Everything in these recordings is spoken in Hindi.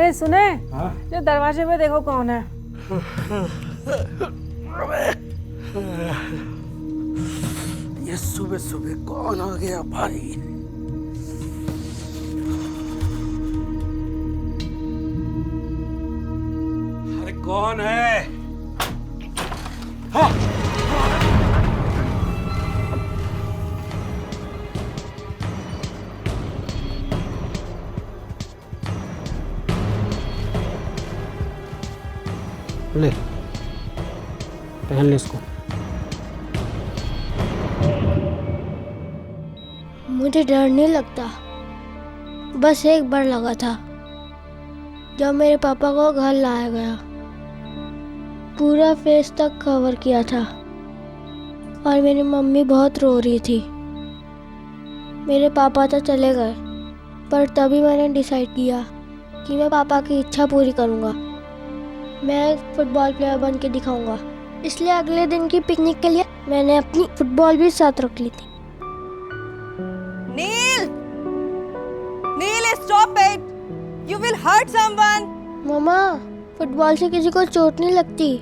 अरे सुने, हाँ? जो दरवाजे पे देखो कौन है। ये सुबह सुबह कौन आ गया भाई? अरे कौन है? हाँ। ले पहन ले इसको। मुझे डर नहीं लगता, बस एक बार लगा था जब मेरे पापा को घर लाया गया। पूरा फेस तक कवर किया था और मेरी मम्मी बहुत रो रही थी। मेरे पापा तो चले गए, पर तभी मैंने डिसाइड किया कि मैं पापा की इच्छा पूरी करूँगा। मैं एक फुटबॉल प्लेयर बन के दिखाऊंगा। इसलिए अगले दिन की पिकनिक के लिए मैंने अपनी फुटबॉल भी साथ रख ली थी। Neel! Neel, stop it! You will hurt someone. मम्मा, फुटबॉल से किसी को चोट नहीं लगती।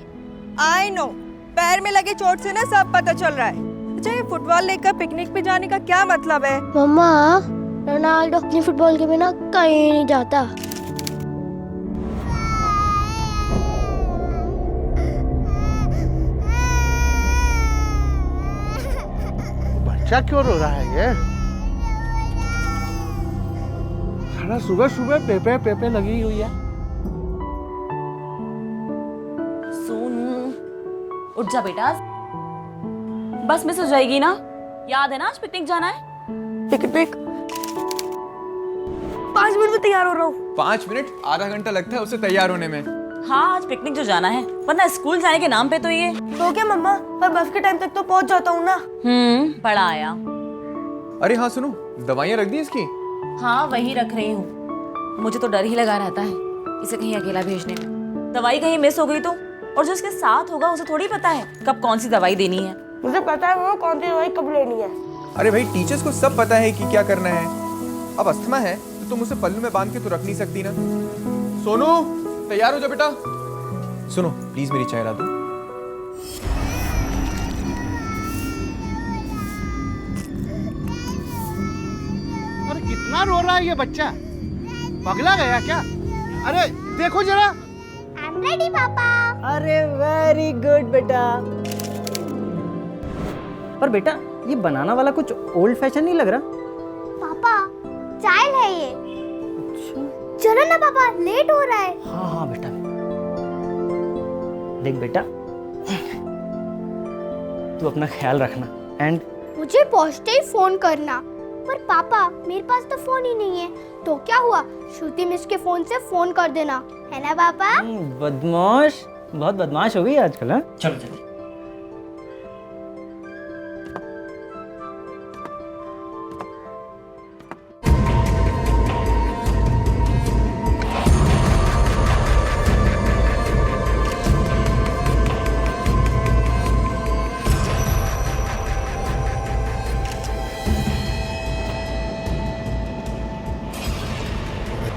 I know. पैर में लगे चोट से ना सब पता चल रहा है। अच्छा, ये फुटबॉल लेकर पिकनिक पे जाने का क्या मतलब है? मम्मा, रोनाल्डो अपनी फुटबॉल के बिना कहीं नहीं जाता। बच्चा क्यों रो रहा है ये? सारा सुबह सुबह पेपे पेपे लगी हुई है। सोनू, उठ जा बेटा, बस मिस हो जाएगी ना। याद है ना आज पिकनिक जाना है। पिकनिक? 5 मिनट में तैयार हो रहा हूँ। 5 मिनट? आधा घंटा लगता है उसे तैयार होने में। हाँ, आज पिकनिक जो जाना है, वरना स्कूल जाने के नाम पे तो ये। तो क्या मम्मा, पर बस के टाइम तक तो पहुँच जाता हूँ ना। बड़ा आया। अरे हाँ सुनो, दवाइयाँ रख दी इसकी? हाँ, वही रख रही हूँ। मुझे तो डर ही लगा रहता है इसे कहीं अकेला भेजने में। दवाई कहीं मिस हो गई तो, और जो इसके साथ होगा उसे थोड़ी पता है कब कौन सी दवाई देनी है। मुझे पता है वो कौन सी दवाई कब लेनी है। अरे भाई, टीचर्स को सब पता है कि क्या करना है। अब अस्थमा है तो तुम उसे पल्लू में बांध के तो रख नहीं सकती ना। सोनू, तैयार हो जा बेटा। सुनो प्लीज, मेरी चाय ला दो। अरे कितना रो रहा है ये बच्चा? पगला गया क्या? अरे देखो जरा। I'm ready, पापा। अरे वेरी गुड बेटा। पर बेटा, ये बनाना वाला कुछ ओल्ड फैशन नहीं लग रहा? पापा, चाइल्ड है ये। अच्छा। चलो ना पापा, लेट हो रहा है। हाँ हाँ बेटा, देख बेटा, तू अपना ख्याल रखना। एंड मुझे पहुंचते ही फोन करना। पर पापा, मेरे पास तो फोन ही नहीं है। तो क्या हुआ, श्रुति मिस के फोन से फोन कर देना, है ना पापा? बदमाश, बहुत बदमाश हो गई आजकल। हाँ, चलो चलो।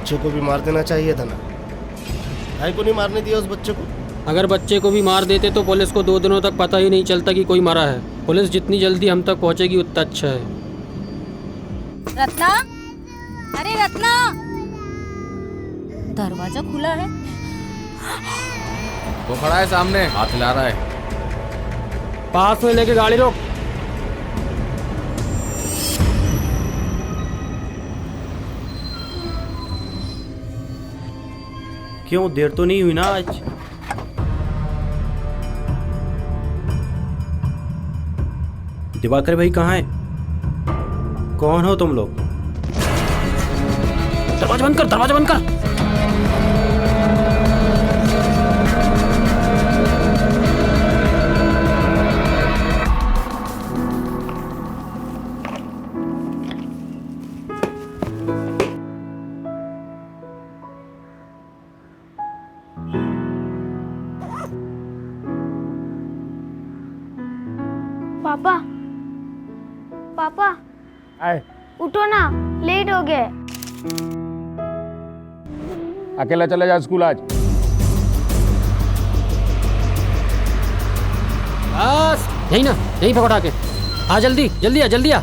बच्चे को भी मार देना चाहिए था ना। भाई को नहीं मारने दिया उस बच्चे को। अगर बच्चे को भी मार देते तो पुलिस को 2 दिनों तक पता ही नहीं चलता कि कोई मरा है। पुलिस जितनी जल्दी हम तक पहुंचेगी उतना अच्छा है। रत्ना, अरे रत्ना, दरवाजा खुला है। वो खड़ा है सामने, हाथ हिला रहा है। पास में लेके गाड़ी रोक। क्यों, देर तो नहीं हुई ना आज? दिवाकर भाई कहाँ हैं? कौन हो तुम लोग? दरवाजा बंद कर, दरवाजा बंद कर। पापा, पापा, आए। उठो ना, लेट हो गए। अकेला चला जा स्कूल आज। बस यही ना, यही पकड़ा के आ, जल्दी जल्दी आ, जल्दी आ।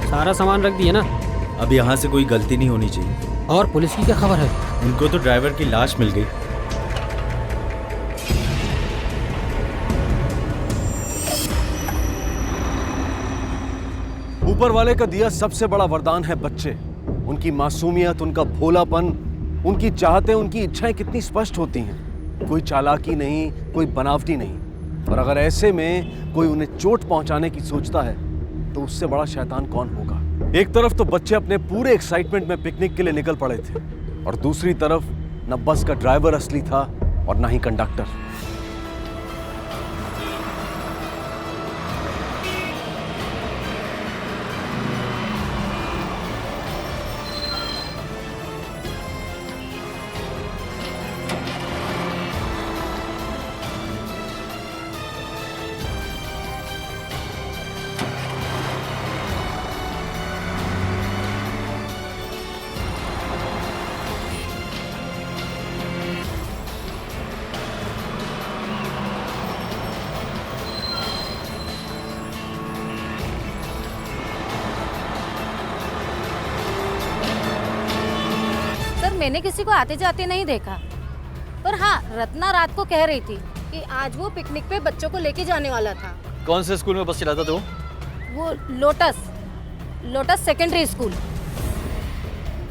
सारा सामान रख दिया ना? अब यहाँ से कोई गलती नहीं होनी चाहिए। और पुलिस की क्या खबर है? उनको तो ड्राइवर की लाश मिल गई। ऊपर वाले का दिया सबसे बड़ा वरदान है बच्चे। उनकी मासूमियत, उनका भोलापन, उनकी चाहतें, उनकी इच्छाएं कितनी स्पष्ट होती हैं। कोई चालाकी नहीं, कोई बनावटी नहीं। और अगर ऐसे में कोई उन्हें चोट पहुंचाने की सोचता है तो उससे बड़ा शैतान कौन होगा। एक तरफ तो बच्चे अपने पूरे एक्साइटमेंट में पिकनिक के लिए निकल पड़े थे और दूसरी तरफ न बस का ड्राइवर असली था और न ही कंडक्टर। मैंने किसी को आते जाते नहीं देखा, पर हाँ, रत्ना रात को कह रही थी कि आज वो पिकनिक पे बच्चों को लेके जाने वाला था। कौन से स्कूल में बस चलाता तू? वो Lotus Secondary School.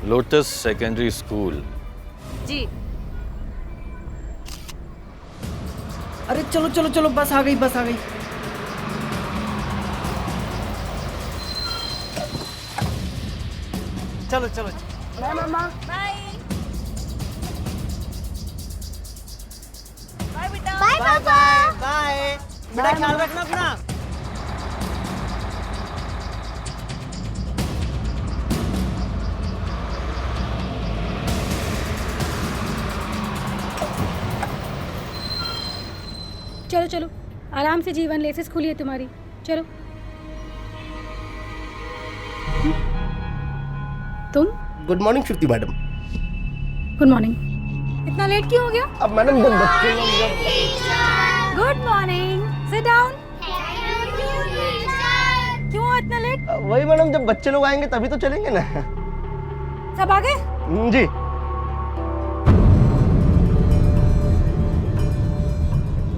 Lotus Secondary School. जी। अरे चलो चलो चलो, बस आ गई, बस आ गई। चलो चलो। बाय मामा। बाय बेटा। Bye bye bye. बेटा ख्याल रखना अपना। चलो चलो, आराम से जीवन, लेसेस खुली है तुम्हारी, चलो। तुम? गुड मॉर्निंग श्रुति मैडम। Good morning. इतना लेट क्यों हो गया? अब मैडम जब बच्चे गुड मॉर्निंग, सिट डाउन। क्यों इतना लेट? वही मैडम, जब बच्चे लोग आएंगे तभी तो चलेंगे ना। सब आ गए? जी।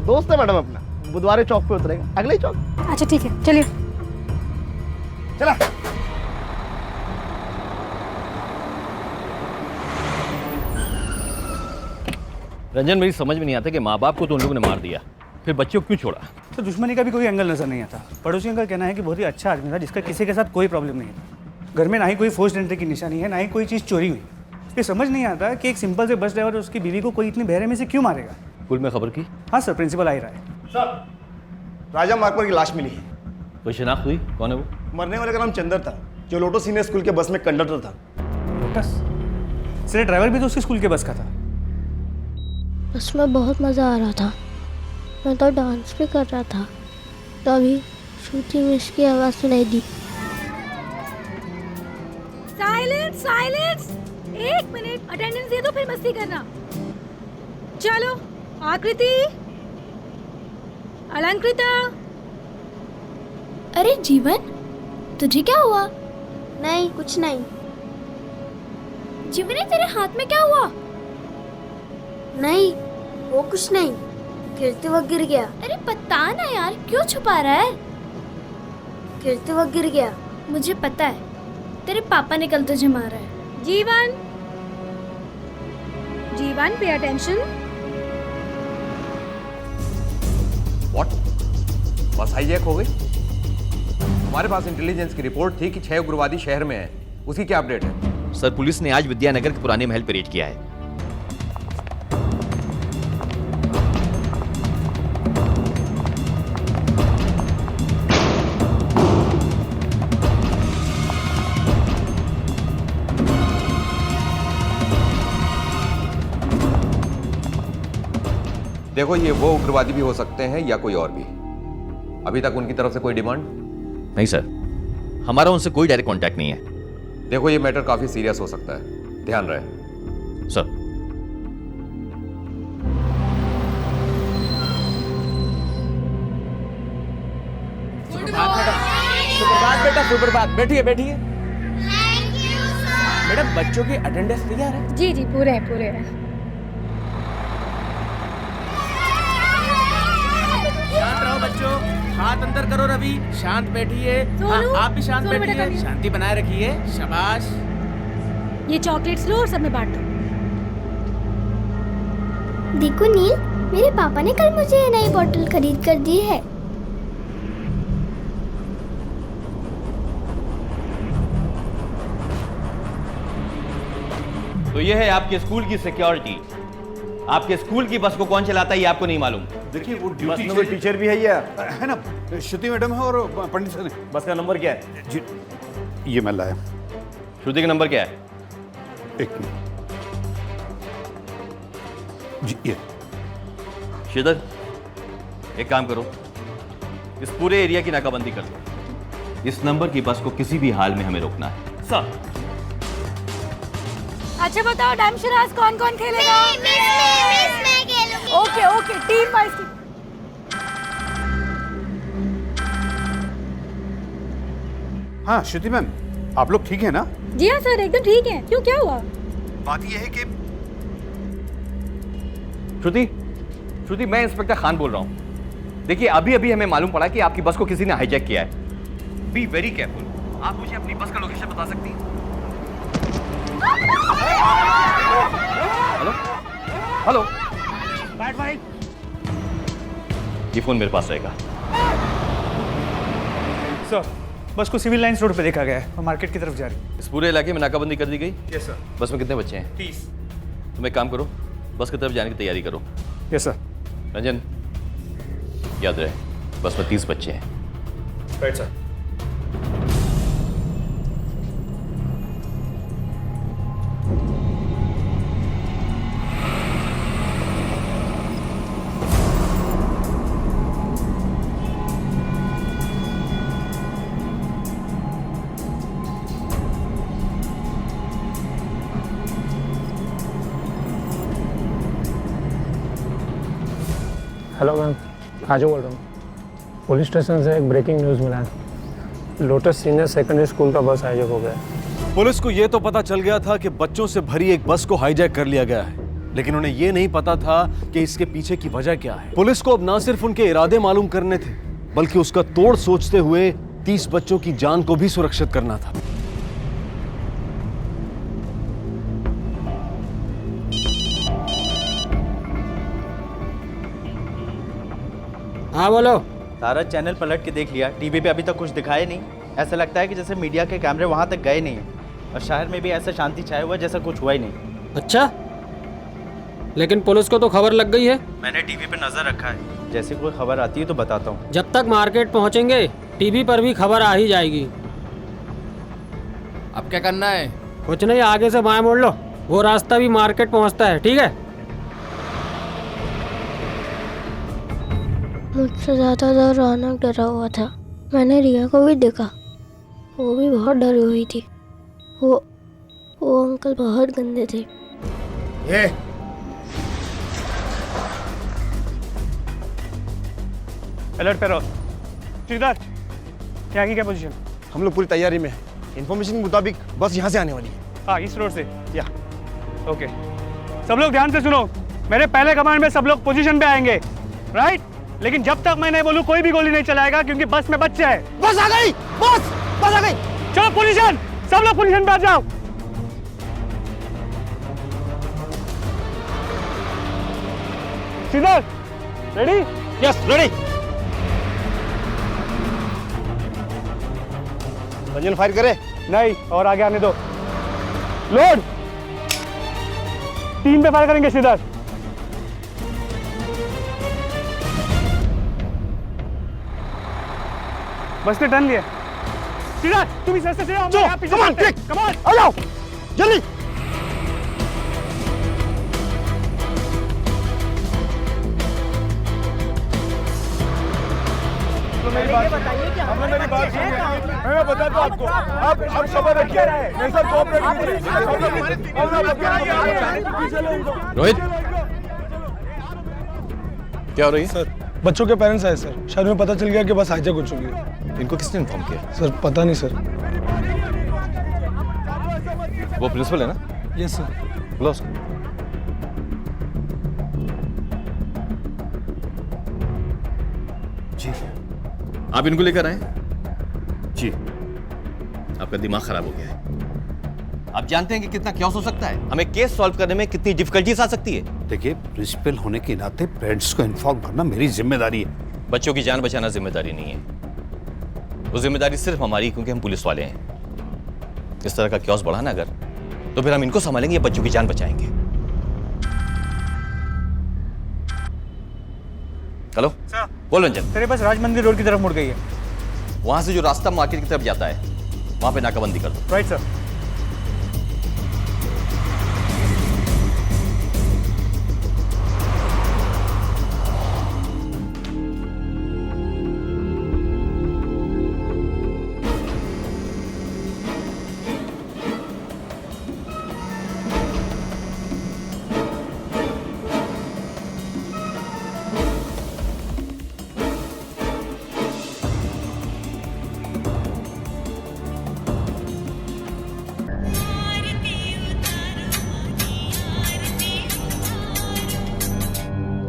दोस्त है मैडम अपना, बुधवारे चौक पे उतरेगा, अगले ही चौक। अच्छा ठीक है, चलिए। चला। रंजन, मेरी समझ में नहीं आता कि माँ बाप को तो उन लोगों ने मार दिया, फिर बच्चों को क्यों छोड़ा? तो दुश्मनी का भी कोई एंगल नजर नहीं आता। पड़ोसियों का कहना है कि बहुत ही अच्छा आदमी था जिसका किसी के साथ कोई प्रॉब्लम नहीं था। घर में ना ही कोई फोर्स्ड एंट्री की निशानी है, ना ही कोई चीज़ चोरी हुई। ये समझ नहीं आता कि एक सिंपल से बस ड्राइवर उसकी बीवी को कोई इतनी बेरहमी से क्यों मारेगा। स्कूल में खबर की? हाँ सर, प्रिंसिपल आ ही रहा है। सर, राजा मार्कपर की लाश मिली है। कोई शिनाख्त हुई? कौन है वो? मरने वाले का नाम चंदर था, जो लोटस सीनियर स्कूल के बस में कंडक्टर था। लोटस? सर, ड्राइवर भी तो उसकी स्कूल के बस का था। बस में बहुत मज़ा आ रहा था, मैं तो डांस भी कर रहा था, तभी श्रुति मिस की आवाज़ सुनाई दी। साइलेंस साइलेंस, 1 मिनट अटेंडेंस दे दो, फिर मस्ती करना। चलो, आकृति, अलंकृता। अरे जीवन, तुझे क्या हुआ? नहीं, कुछ नहीं। जीवन, तेरे हाथ में क्या हुआ? नहीं, वो कुछ नहीं, गिरते वक्त गिर गया। अरे पता ना यार, क्यों छुपा रहा है? गिरते वक्त गिर गया। मुझे पता है, तेरे पापा ने कल तुझे मारा है। जीवन, जीवन, पे अटेंशन। व्हाट? बस हाईजैक हो गई? हमारे पास इंटेलिजेंस की रिपोर्ट थी कि 6 उग्रवादी शहर में है, उसकी क्या अपडेट है? सर, पुलिस ने आज विद्यानगर के पुराने महल पर रेड किया है। देखो, ये वो उग्रवादी भी हो सकते हैं या कोई और भी। अभी तक उनकी तरफ से कोई डिमांड? नहीं सर, हमारा उनसे कोई डायरेक्ट कांटेक्ट नहीं है। देखो, ये मैटर काफी सीरियस हो सकता है, ध्यान रहे। सर, सुप्रभात बेटा, सुप्रभात। बैठिए बैठिए। मैडम, बच्चों की अटेंडेंस तैयार है? जी जी, पूरे हैं पूरे हैं। शांत रहो बच्चों, हाथ अंदर करो। रवि, शांत बैठिए। हाँ, आप भी शांत बैठिए, शांति बनाए रखिए। शाबाश। ये चॉकलेट्स लो और सब में बांट दो। देखो नील, मेरे पापा ने कल मुझे ये नई बोतल खरीद कर दी है। तो ये है आपके स्कूल की सिक्योरिटी। आपके स्कूल की बस को कौन चलाता है ये आपको नहीं मालूम? देखिए, वो ड्यूटी नंबर टीचर भी है ये, है ना, श्रुति मैडम है और पंडित सर है। बस का नंबर क्या है जी? ये मैं लाया। श्रुति का नंबर क्या है? एक मिनट जी, ये श्रीधर, एक काम करो, इस पूरे एरिया की नाकाबंदी कर दो। इस नंबर की बस को किसी भी हाल में हमें रोकना है। सर। अच्छा बताओ, टाइम शराज कौन कौन खेलेगा? मैं खेलूंगी। Okay okay, team wise. हाँ श्रुति मैम, आप लोग ठीक है ना? जी हाँ सर, एकदम ठीक है। क्यों, क्या हुआ? बात यह है कि श्रुति, मैं इंस्पेक्टर खान बोल रहा हूँ। देखिए, अभी अभी हमें मालूम पड़ा कि आपकी बस को किसी ने हाईजैक किया है। Be very careful. आप मुझे अपनी बस का लोकेशन बता सकती हैं? हेलो हेलो, बैठ भाई। ये फोन मेरे पास रहेगा। सर, बस को सिविल लाइंस रोड पे देखा गया है और मार्केट की तरफ जा रही है। इस पूरे इलाके में नाकाबंदी कर दी गई? Yes sir. बस में कितने बच्चे हैं? 30। तुम एक काम करो, बस की तरफ जाने की तैयारी करो। Yes sir. रंजन, याद रहे, बस में 30 बच्चे हैं। Right sir. हेलो मैम, आजू बोल रहा हूँ। पुलिस स्टेशन से एक ब्रेकिंग न्यूज़ मिला है। लोटस सीनियर सेकेंडरी स्कूल का बस हाईजैक हो गया है। पुलिस को यह तो पता चल गया था कि बच्चों से भरी एक बस को हाईजैक कर लिया गया है, लेकिन उन्हें यह नहीं पता था कि इसके पीछे की वजह क्या है। पुलिस को अब ना सिर्फ उनके इरादे मालूम करने थे, बल्कि उसका तोड़ सोचते हुए 30 बच्चों की जान को भी सुरक्षित करना था। हाँ बोलो। सारा चैनल पलट के देख लिया, टीवी पे अभी तक कुछ दिखाया नहीं। ऐसा लगता है कि जैसे मीडिया के कैमरे वहां तक गए नहीं हैं और शहर में भी ऐसा शांति छाया हुआ जैसा कुछ हुआ ही नहीं। अच्छा, लेकिन पुलिस को तो खबर लग गई है। मैंने टीवी पे नजर रखा है, जैसे कोई खबर आती है तो बताता हूँ। जब तक मार्केट पहुंचेंगे टीवी पर भी खबर आ ही जाएगी। अब क्या करना है? कुछ नहीं, आगे से बाएं मोड़ लो, वो रास्ता भी मार्केट पहुंचता है। ठीक है? मुझसे ज़्यादा तो रौनक डरा हुआ था। मैंने रिया को भी देखा, वो भी बहुत डरी हुई थी। वो अंकल बहुत गंदे थे। ये अलर्ट पे रहो। श्रीधर, यहाँ की क्या पोजीशन? हम लोग पूरी तैयारी में हैं। इन्फॉर्मेशन के मुताबिक बस यहाँ से आने वाली है। हाँ, इस रोड से। या ओके, सब लोग ध्यान से सुनो। मेरे पहले कमांड में सब लोग पोजीशन पे आएंगे, राइट? लेकिन जब तक मैं नहीं बोलूं कोई भी गोली नहीं चलाएगा, क्योंकि बस में बच्चे हैं। बस आ गई, बस आ गई। चलो पोजीशन, सब लोग पोजीशन पे आ जाओ। Shridhar, ready? Yes, ready. Ranjan fire करे? नहीं, और आगे आने दो। लोड 3 पे फायर करेंगे। श्रीधर, बस ने टर्न लिया। सीधा तुम इस रास्ते से आओ, मैं यहाँ पीछे चलते हैं। कम ऑन, आ जाओ जल्दी। मेरी बात हमने मेरी बात सुनी। मैं बताता हूं आपको, आप सबर रखिए। मेरे साथ कोऑपरेट कीजिए। रोहित, क्या हो रही है? सर बच्चों के पेरेंट्स आए सर, शहर में पता चल गया कि बस हाईजैक हो चुकी है। इनको किसने इन्फॉर्म किया? सर पता नहीं सर। वो प्रिंसिपल है ना? Yes sir. बुलाओ उसको। जी आप इनको लेकर आए? जी आपका दिमाग खराब हो गया है। आप जानते हैं कि कितना क्या हो सकता है, हमें केस सॉल्व करने में कितनी डिफिकल्टीज आ सकती है। देखिए, प्रिंसिपल होने के नाते पेरेंट्स को इन्फॉर्म करना मेरी जिम्मेदारी है। बच्चों की जान बचाना जिम्मेदारी नहीं है, वो जिम्मेदारी सिर्फ हमारी, क्योंकि हम पुलिस वाले हैं। इस तरह का क्योस बढ़ा ना अगर, तो फिर हम इनको संभालेंगे, बच्चों की जान बचाएंगे। Hello sir. बोल रंजन। तेरे पास राज मंदिर रोड की तरफ मुड़ गई है। वहां से जो रास्ता मार्केट की तरफ जाता है, वहां पे नाकाबंदी कर दो। Right sir.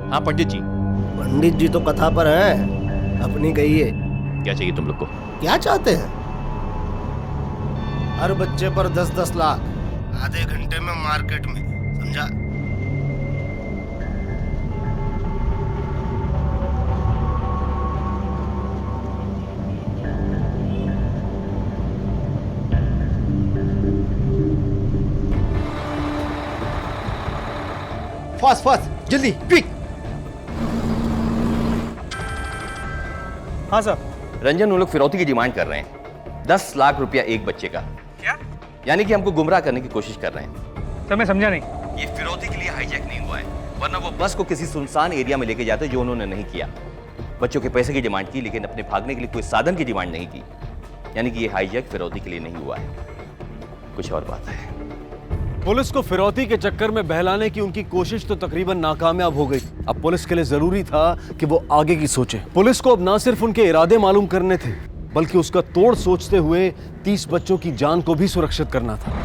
हाँ पंडित जी। पंडित जी तो कथा पर हैं, अपनी गई है। क्या चाहिए तुम लोग को? क्या चाहते हैं? हर बच्चे पर 10-10 लाख, आधे घंटे में मार्केट में, समझा? फास्ट फास्ट, जल्दी, क्विक। हाँ सर। रंजन, उन लोग फिरौती की डिमांड कर रहे हैं, 10 लाख रुपया एक बच्चे का। क्या? यानी कि हमको गुमराह करने की कोशिश कर रहे हैं। सर मैं समझा नहीं। ये फिरौती के लिए हाईजैक नहीं हुआ है, वरना वो बस को किसी सुनसान एरिया में लेके जाते, जो उन्होंने नहीं किया। बच्चों के पैसे की डिमांड की, लेकिन अपने भागने के लिए कोई साधन की डिमांड नहीं की। यानी कि ये हाईजैक फिरौती के लिए नहीं हुआ है, कुछ और बात है। पुलिस को फिरौती के चक्कर में बहलाने की उनकी कोशिश तो तकरीबन नाकामयाब हो गई। अब पुलिस के लिए जरूरी था कि वो आगे की सोचे। पुलिस को अब ना सिर्फ उनके इरादे मालूम करने थे, बल्कि उसका तोड़ सोचते हुए 30 बच्चों की जान को भी सुरक्षित करना था।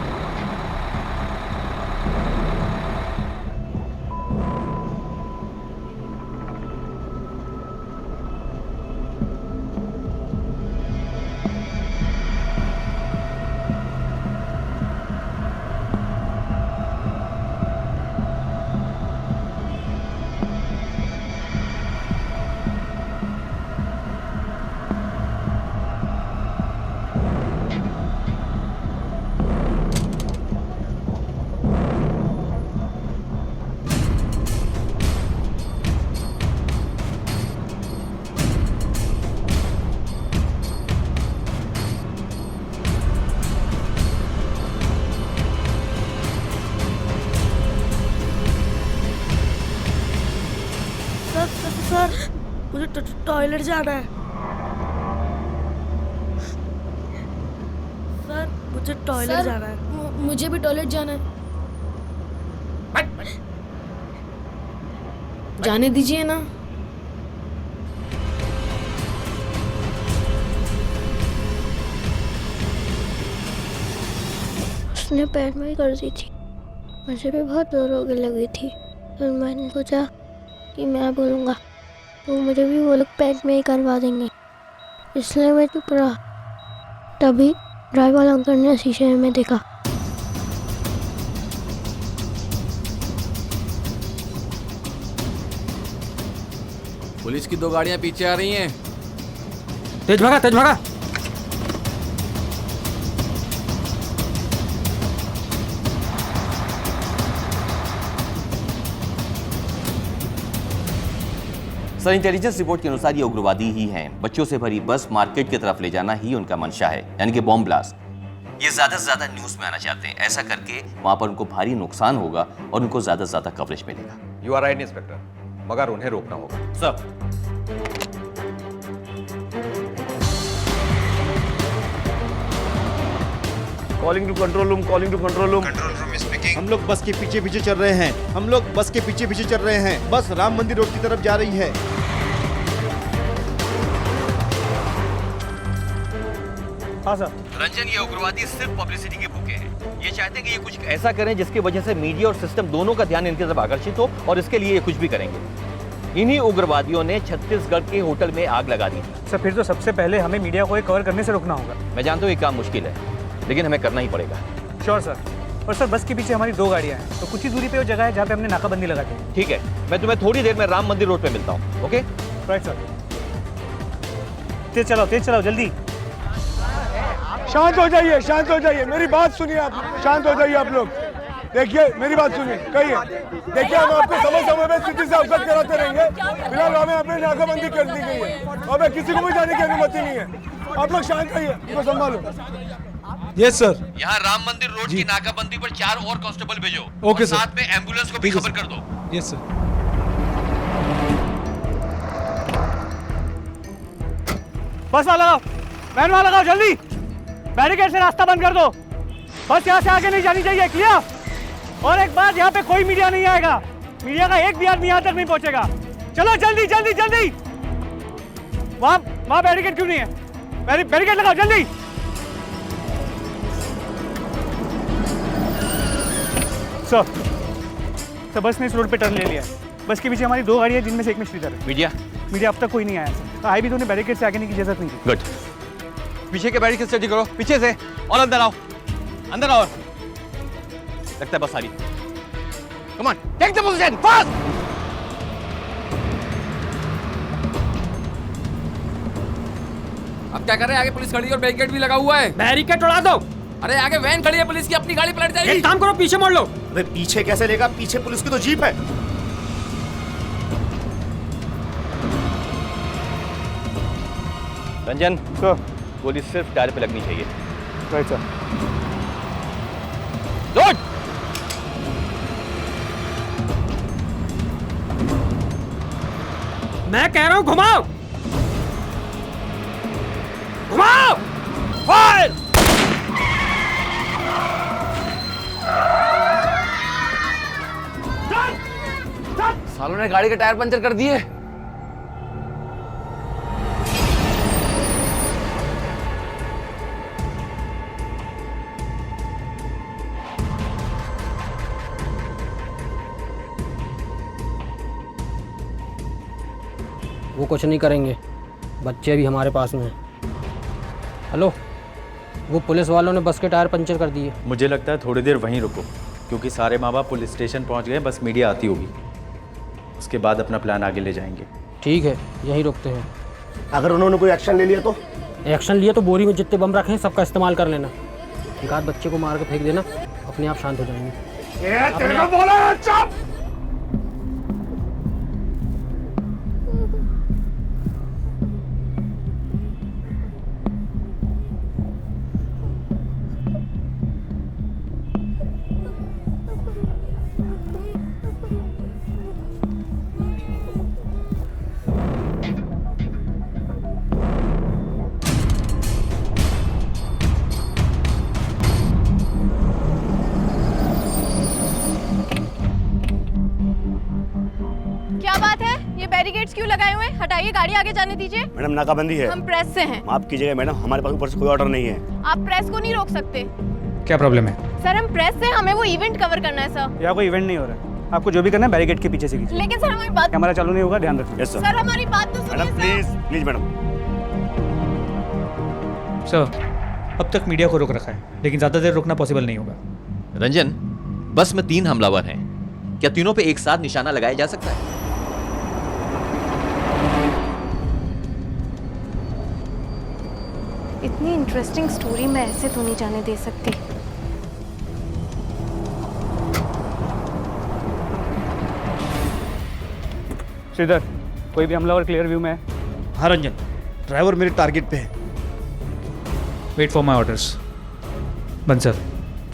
सर मुझे टॉयलेट जाना है। सर मुझे टॉयलेट जाना है। मुझे भी टॉयलेट जाना है। जाने दीजिए ना। उसने पैर में ही कर दी थी, मुझे भी बहुत जोर होने लगी थी। फिर मैंने सोचा कि मैं बोलूँगा तो मुझे भी वो लोग पैर में ही करवा देंगे, इसलिए मैं चुप रहा। तभी ड्राइवर अंकल ने शीशे में देखा। पुलिस की 2 गाड़ियां पीछे आ रही हैं। तेज भागा, तेज भागा। सर, इंटेलिजेंस रिपोर्ट के अनुसार ये उग्रवादी ही हैं। बच्चों से भरी बस मार्केट की तरफ ले जाना ही उनका मंशा है, यानी कि बॉम्ब ब्लास्ट। ये ज्यादा से ज्यादा न्यूज में आना चाहते हैं। ऐसा करके वहां पर उनको भारी नुकसान होगा और उनको ज्यादा से ज्यादा कवरेज मिलेगा। यू आर राइट इंस्पेक्टर, मगर उन्हें रोकना होगा। Sir calling to control room, calling to control room. Control room speaking. हम लोग बस के पीछे पीछे चल रहे हैं, हम लोग बस के पीछे पीछे चल रहे हैं। बस राम मंदिर रोड की तरफ जा रही है। हाँ सर। रंजन, ये उग्रवादी सिर्फ पब्लिसिटी के भूखे हैं। ये चाहते हैं कि ये कुछ ऐसा करें जिसकी वजह से मीडिया और सिस्टम दोनों का ध्यान इनकी तरफ आकर्षित हो, और इसके लिए ये कुछ भी करेंगे। इन्हीं उग्रवादियों ने छत्तीसगढ़ के होटल में आग लगा दी थी। सर फिर तो सबसे पहले हमें मीडिया को कवर करने से रोकना होगा। मैं जानता हूँ ये काम मुश्किल है, लेकिन हमें करना ही पड़ेगा। Sure sir. और सर बस के पीछे हमारी 2 गाड़ियाँ हैं, तो कुछ ही दूरी पे वो जगह है जहाँ पे हमने नाकाबंदी लगा दी। ठीक है, मैं तुम्हें थोड़ी देर में राम मंदिर रोड पे मिलता हूँ। Okay right sir. तेज चलाओ जल्दी। शांत हो जाइए, शांत हो जाइए, मेरी बात सुनिए आप, शांत हो जाइए आप लोग। देखिए मेरी बात सुनिए, कहिए। देखिए हम आपको समय समय पे स्थिति से अवगत कराते रहेंगे। फिलहाल हमें अपनी नाकाबंदी कर दी गई है, हमें किसी को भी जाने की अनुमति नहीं है। आप लोग शांत रहिए, इनको संभालो। Yes sir. यहाँ राम मंदिर रोड की नाकाबंदी पर 4 और कांस्टेबल भेजो। Okay sir. साथ में एम्बुलेंस को भी खबर कर दो। Yes sir. बस वाला लगाओ, वैन वाला लगाओ, जल्दी। बैरिकेड से रास्ता बंद कर दो। बस यहाँ से आगे नहीं जानी चाहिए, क्लियर? और एक बात, यहाँ पे कोई मीडिया नहीं आएगा। मीडिया का एक भी आदमी यहाँ तक नहीं पहुँचेगा। चलो जल्दी जल्दी जल्दी। वहाँ बैरिकेड क्यों नहीं है? बैरिकेड लगाओ जल्दी। सर बस ने इस रोड पे टर्न ले लिया है। बस के पीछे हमारी 2 गाड़ियाँ, जिनमें से एक में श्रीधर है। मीडिया अब तक कोई नहीं आया। तो आई भी तो उन्हें बैरिकेड से आगे नहीं की इजाजत नहीं थी। गुड। पीछे के बैरिकेड स्टडी करो, पीछे से, और अंदर आओ, अंदर आओ। लगता है बस आ रही। Come on, take the position fast. अब क्या कर रहे हैं? आगे पुलिस खड़ी है और बैरिकेड भी लगा हुआ है। बैरिकेड उड़ा दो। अरे आगे वैन खड़ी है पुलिस की, अपनी गाड़ी पलट जाएगी। एक काम करो, पीछे मोड़ लो। अरे पीछे कैसे लेगा? पीछे पुलिस की तो जीप है। रंजन सर, गोली सिर्फ टायर पे लगनी चाहिए। Right sir. लोड। मैं कह रहा हूं घुमाओ, घुमाओ। फायर। सालों ने गाड़ी के टायर पंचर कर दिए। वो कुछ नहीं करेंगे, बच्चे भी हमारे पास में हैं। हेलो, वो पुलिस वालों ने बस के टायर पंचर कर दिए। मुझे लगता है थोड़ी देर वहीं रुको, क्योंकि सारे माँ बाप पुलिस स्टेशन पहुँच गए। बस मीडिया आती होगी, उसके बाद अपना प्लान आगे ले जाएंगे। ठीक है, यहीं रुकते हैं। अगर उन्होंने कोई एक्शन ले लिया तो? एक्शन लिया तो बोरी में जितने बम रखे हैं सबका इस्तेमाल कर लेना। एक आध बच्चे को मार के फेंक देना, अपने आप शांत हो जाएंगे। बोला चुप। बैरिकेड्स क्यों लगाए हुए हैं? हटाइए, गाड़ी आगे जाने दीजिए। मैडम नाकाबंदी है। हम प्रेस से हैं। माफ कीजिएगा मैडम, हमारे पास ऊपर से कोई ऑर्डर नहीं है। आप प्रेस को नहीं रोक सकते। क्या प्रॉब्लम है? सर हम प्रेस से, हमें वो इवेंट कवर करना है सर। यहाँ कोई इवेंट नहीं हो रहा है, आपको जो भी करना है बैरिकेड के पीछे से कीजिए। लेकिन सर हमारी बात, हमारा चालू नहीं होगा, ध्यान रखिए। Yes sir. सर हमारी बात तो सुनिए। Madam please please madam. Sir अब तक मीडिया को रोक रखा है, लेकिन ज्यादा देर रोकना पॉसिबल नहीं होगा। रंजन, बस में 3 हमलावर हैं, क्या तीनों पे एक साथ निशाना लगाया जा सकता है? इतनी इंटरेस्टिंग स्टोरी मैं ऐसे तो नहीं जाने दे सकती। श्रीधर, कोई भी हमलावर क्लियर व्यू में है? हाँ रंजन, ड्राइवर मेरे टारगेट पे है। Wait for my orders. Bansal,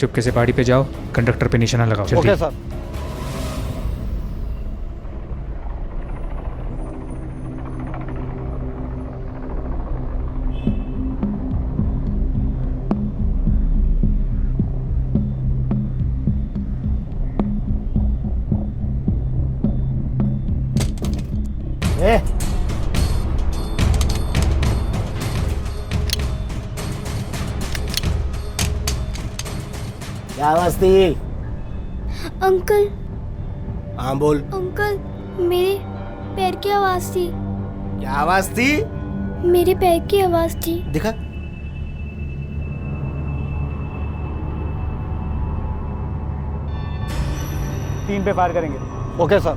चुपके से पहाड़ी पे जाओ, कंडक्टर पे निशाना लगाओ। Okay sir. क्या आवाज थी? अंकल हाँ बोल। अंकल मेरे पैर की आवाज थी। क्या आवाज थी? मेरे पैर की आवाज थी। दिखा। तीन पे फायर करेंगे। Okay sir.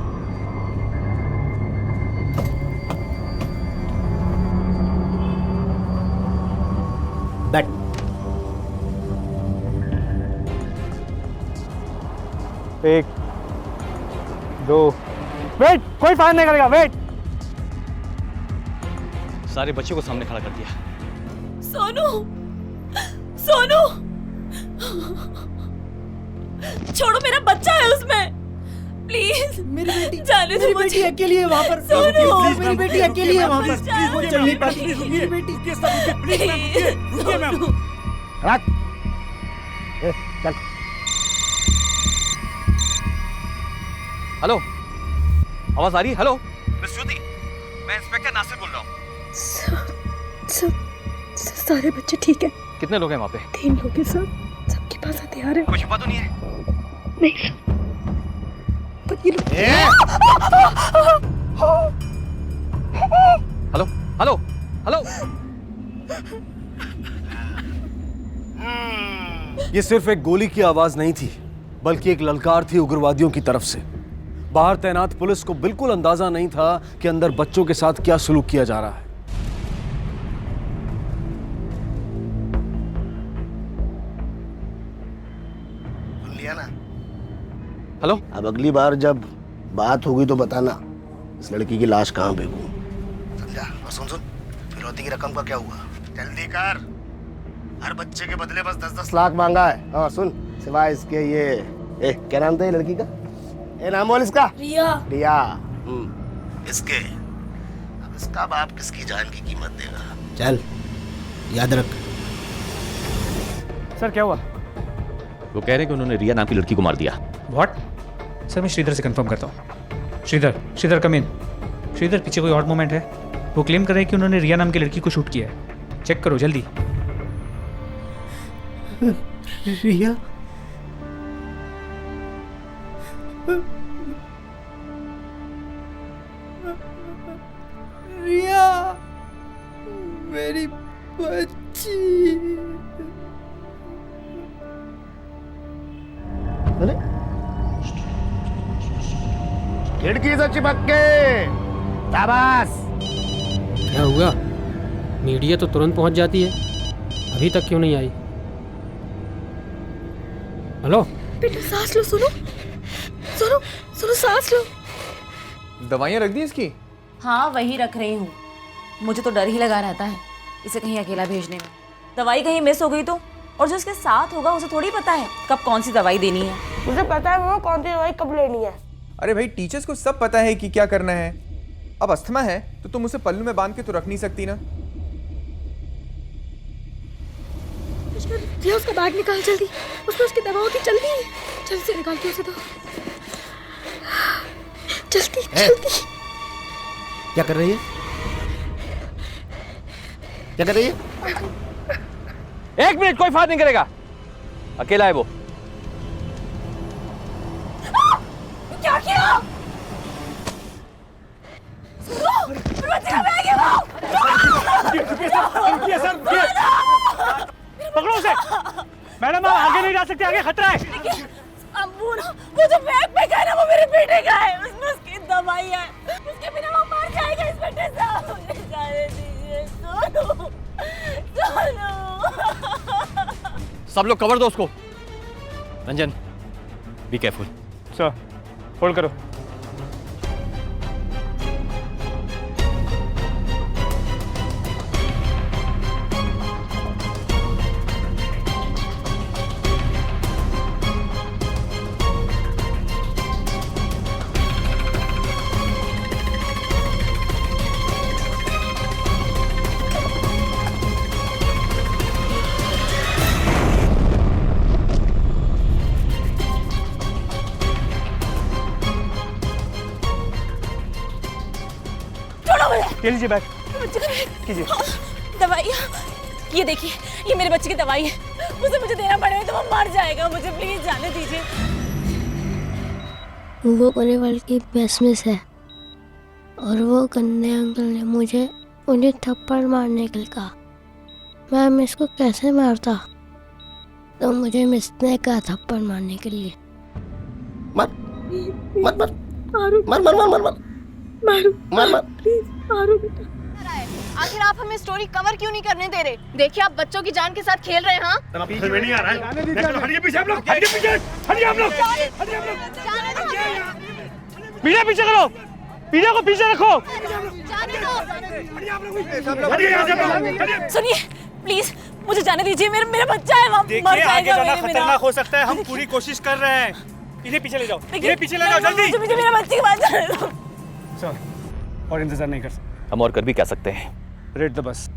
बैठ। एक, दो, वेट, कोई फायर नहीं करेगा, वेट। सारे बच्चों को सामने खड़ा कर दिया। सोनू, सोनू, छोड़ो, मेरा बच्चा है उसमें, प्लीज। मेरी बेटी, जाने दो मेरी बेटी अकेली है वहाँ पर। सोनू, मेरी बेटी अकेली है वहाँ पर। प्लीज वो चल नहीं पाती। मेरी बेटी रुकिए मैम। चल। हेलो, आवाज आ रही है? हेलो मिस श्रुति, मैं इंस्पेक्टर नासिर बोल रहा हूँ। सारे बच्चे ठीक है। कितने लोग हैं वहाँ पे? 3 लोग हैं सर, सबके पास हथियार है। कोई छुपा तो नहीं है? नहीं पर ये लोग हेलो हेलो हेलो। ये सिर्फ एक गोली की आवाज नहीं थी, बल्कि एक ललकार थी उग्रवादियों की तरफ से। बाहर तैनात पुलिस को बिल्कुल अंदाजा नहीं था कि अंदर बच्चों के साथ क्या सलूक किया जा रहा है। लिया ना? हेलो। अब अगली बार जब बात होगी तो बताना इस लड़की की लाश कहाँ फेंकूं, समझा? और सुन फिरौती की रकम का क्या हुआ? जल्दी कर। हर बच्चे के बदले बस 10-10 लाख मांगा है। और सुन, सिवाय इसके ये क्या नाम था ये लड़की का? नाम बोल इसका। रिया। रिया। इसके अब इसका बाप किसकी जान की कीमत देगा? चल याद रख। सर क्या हुआ? वो कह रहे हैं कि उन्होंने रिया नाम की लड़की को मार दिया। व्हाट? सर मैं श्रीधर से कंफर्म करता हूँ। श्रीधर कम इन। श्रीधर, पीछे कोई और मोमेंट है? वो क्लेम कर रहे हैं कि उन्होंने रिया नाम की लड़की को शूट किया है। चेक करो जल्दी। रिया? रिया, मेरी बच्ची। खिड़की से चिपक के। शाबाश। क्या हुआ? मीडिया तो तुरंत पहुंच जाती है, अभी तक क्यों नहीं आई? हेलो बेटा, सांस लो। सुनो सुनो सुनो, सांस लो। दवाइयाँ रख दी इसकी? हाँ वही रख रही हूँ। मुझे तो डर ही लगा रहता है इसे कहीं अकेला भेजने में। दवाई कहीं मिस हो गई तो, और जो इसके साथ होगा उसे थोड़ी पता है कब कौन सी दवाई देनी है। मुझे पता है वो कौन सी दवाई कब लेनी है। अरे भाई, टीचर्स को सब पता है कि क्या करना है। अब अस्थमा है तो तुम उसे पल्लू में बांध के तो रख नहीं सकती ना। रिया, उसका बैग निकाल जल्दी, उसमें उसकी दवाओं की जल्दी से निकाल के उसे दो। जल्दी। क्या कर रही है? क्या कर रही है? 1 मिनट, कोई फायर नहीं करेगा, अकेला है वो। क्या किया? पकड़ो उसे। मैडम, आप आगे नहीं जा सकते, आगे खतरा है। अम्बू, वो जो बैग पे गया ना, वो मेरे बेटे का है, उसमें उसकी दवाई है, उसके बिना वो मर जाएगा। इस बेटे से मुझे जाने दीजिए। सोनू। सब लोग कवर दो उसको। Ranjan, B careful. Sir, hold करो। छोड़ो मुझे। ये लीजिए बैग, कीजिए। दवाइयाँ ये देखिए, ये मेरे बच्चे की दवाई है, उसे मुझे देना पड़ेगा तो वो मर जाएगा, मुझे प्लीज जाने दीजिए। वो कोनेवाल की बेसमिस है और वो गंदे अंकल ने मुझे उन्हें थप्पड़ मारने के लिए कहा। मैं मिस को कैसे मारता, तो मुझे मिस ने कहा थप्पड़ मारने के लिए। मर मर मर मर मर मर मर मर मारो मर मर प्लीज मारो बेटा। आखिर आप हमें स्टोरी कवर क्यों नहीं करने दे रहे? देखिए आप बच्चों की जान के साथ खेल रहे हैं। हाँ में नहीं आ रहा है। हटिए पीछे आप लोग, हटिए पीछे, हटिए आप लोग, हटिए आप लोग, पीछे पीछे करो, पीछे को पीछे रखो। सुनिए प्लीज, मुझे जाने दीजिए, मेरा बच्चा है, वहाँ मर जाएगा। आगे जाना खतरनाक हो सकता है, हम पूरी कोशिश कर रहे हैं। इन्हें पीछे ले जाओ, इन्हें पीछे ले जाओ जल्दी। मुझे मेरे बच्चे के पास जाने दो। सर, और इंतजार नहीं कर सकते। हम और कर भी क्या सकते हैं? Read the bus.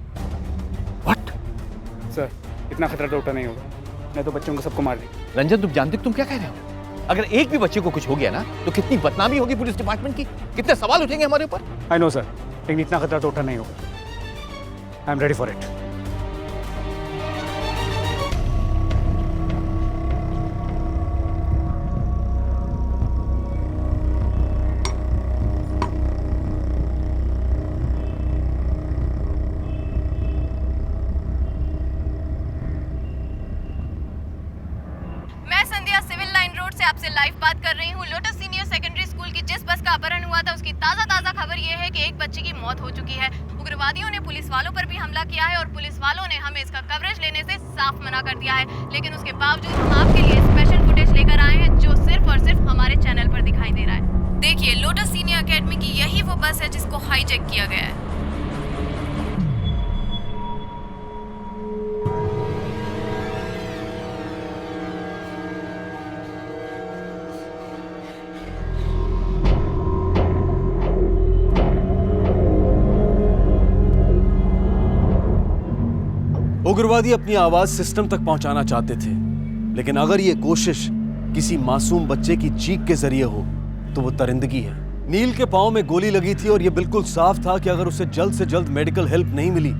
What? Sir, इतना खतरा तो उठा नहीं होगा, मैं तो बच्चों को सबको मार देंगे। रंजन, तुम जानते हो तुम क्या कह रहे हो? अगर एक भी बच्चे को कुछ हो गया ना तो कितनी बदनामी होगी पुलिस डिपार्टमेंट की, कितने सवाल उठेंगे हमारे ऊपर। आई नो सर, लेकिन इतना खतरा तो उठा नहीं होगा। I am ready for it. मैं संध्या सिविल लाइन रोड से आपसे लाइव बात कर रही हूँ। लोटस सीनियर सेकेंडरी स्कूल की जिस बस का अपहरण हुआ था उसकी ताज़ा खबर ये है कि एक बच्चे की मौत हो चुकी है। उग्रवादियों ने पुलिस वालों पर भी हमला किया है और पुलिस वालों ने हमें इसका कवरेज लेने से साफ मना कर दिया है। लेकिन उसके बावजूद हम आपके लिए स्पेशल फुटेज लेकर आए हैं जो सिर्फ और सिर्फ हमारे चैनल पर दिखाई दे रहा है। देखिए, लोटस सीनियर अकेडमी की यही वो बस है जिसको हाईजैक किया गया है। उग्रवादी अपनी आवाज सिस्टम तक पहुंचाना चाहते थे, लेकिन अगर ये कोशिश किसी मासूम बच्चे की चीख के जरिए हो तो वो दरिंदगी है। नील के पांव में गोली लगी थी और ये बिल्कुल साफ था कि अगर उसे जल्द से जल्द मेडिकल हेल्प नहीं मिली